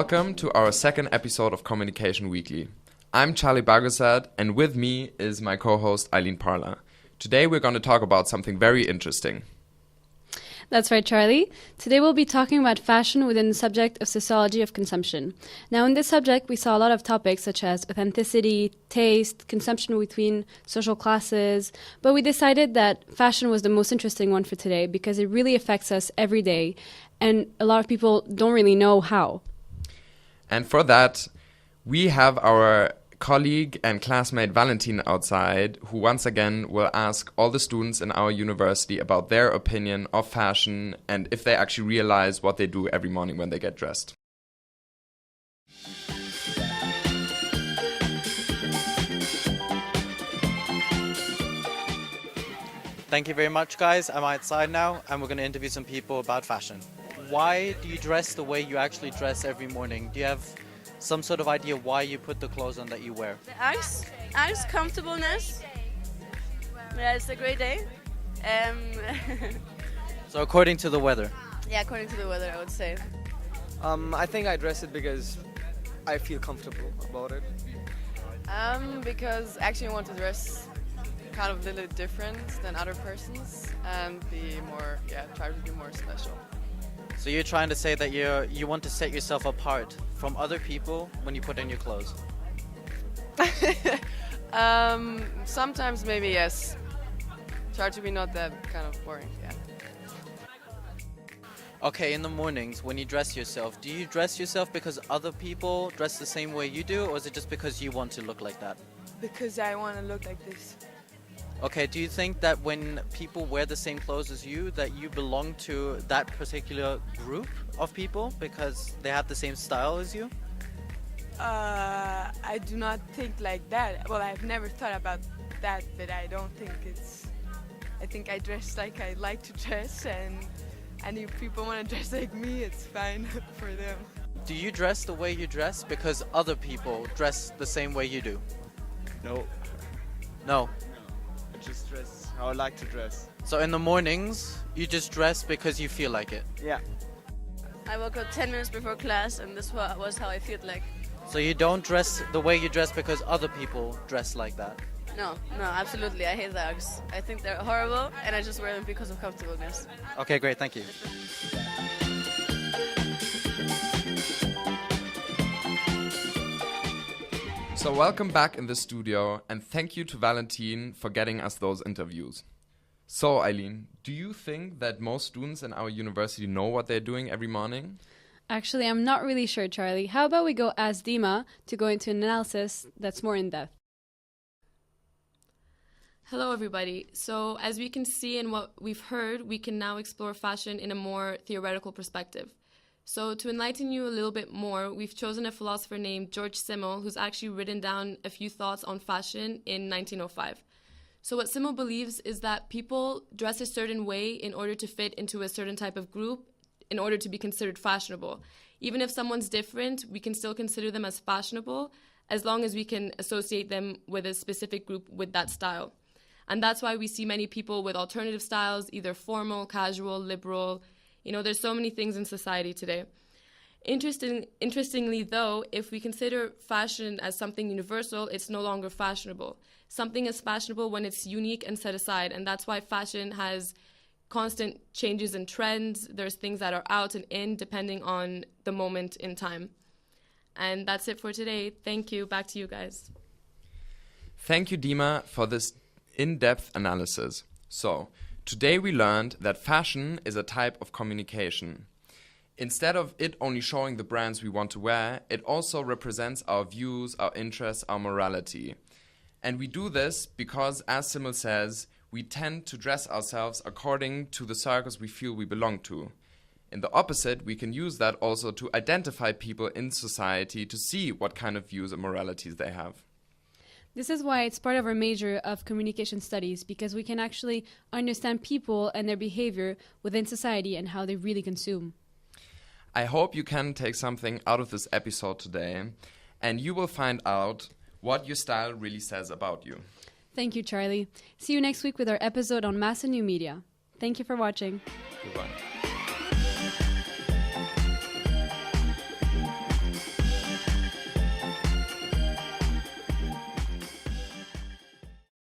Welcome to our second episode of Communication Weekly. I'm Charlie Bagosad, and with me is my co-host Eileen Parla. Today we're going to talk about something very interesting. That's right, Charlie. Today we'll be talking about fashion within the subject of sociology of consumption. Now, in this subject, we saw a lot of topics such as authenticity, taste, consumption between social classes, but we decided that fashion was the most interesting one for today because it really affects us every day, and a lot of people don't really know how. And for that, we have our colleague and classmate Valentin outside, who once again will ask all the students in our university about their opinion of fashion and if they actually realize what they do every morning when they get dressed. Thank you very much, guys. I'm outside now and we're going to interview some people about fashion. Why do you dress the way you actually dress every morning? Do you have some sort of idea why you put the clothes on that you wear? The angst, comfortableness. Yeah, it's a great day. So according to the weather? Yeah, according to the weather, I would say. I think I dress it because I feel comfortable about it. Because actually I want to dress kind of a little different than other persons and try to be more special. So you're trying to say that you want to set yourself apart from other people when you put on your clothes? Sometimes maybe yes. Try to be not that kind of boring, yeah. Okay, in the mornings when you dress yourself, do you dress yourself because other people dress the same way you do, or is it just because you want to look like that? Because I want to look like this. Okay, do you think that when people wear the same clothes as you, that you belong to that particular group of people because they have the same style as you? I do not think like that. Well, I've never thought about that, but I don't think I think I dress like I like to dress, and if people want to dress like me, it's fine for them. Do you dress the way you dress because other people dress the same way you do? No, No. I just dress how I like to dress. So in the mornings, you just dress because you feel like it? Yeah. I woke up 10 minutes before class, and this was how I felt like. So you don't dress the way you dress because other people dress like that? No, absolutely. I hate the Uggs. I think they're horrible, and I just wear them because of comfortableness. Okay, great, thank you. So welcome back in the studio, and thank you to Valentin for getting us those interviews. So Eileen, do you think that most students in our university know what they're doing every morning? Actually, I'm not really sure, Charlie. How about we go ask Dima to go into an analysis that's more in-depth? Hello, everybody. So as we can see in what we've heard, we can now explore fashion in a more theoretical perspective. So to enlighten you a little bit more, we've chosen a philosopher named George Simmel, who's actually written down a few thoughts on fashion in 1905. So what Simmel believes is that people dress a certain way in order to fit into a certain type of group, in order to be considered fashionable. Even if someone's different, we can still consider them as fashionable, as long as we can associate them with a specific group with that style. And that's why we see many people with alternative styles, either formal, casual, liberal. You know, there's so many things in society today. Interestingly, though, if we consider fashion as something universal, it's no longer fashionable. Something is fashionable when it's unique and set aside, and that's why fashion has constant changes and trends. There's things that are out and in depending on the moment in time. And that's it for today. Thank you. Back to you guys. Thank you, Dima, for this in-depth analysis. So, today we learned that fashion is a type of communication. Instead of it only showing the brands we want to wear, it also represents our views, our interests, our morality. And we do this because, as Simmel says, we tend to dress ourselves according to the circles we feel we belong to. In the opposite, we can use that also to identify people in society to see what kind of views and moralities they have. This is why it's part of our major of communication studies, because we can actually understand people and their behavior within society and how they really consume. I hope you can take something out of this episode today, and you will find out what your style really says about you. Thank you, Charlie. See you next week with our episode on mass and new media. Thank you for watching. Goodbye.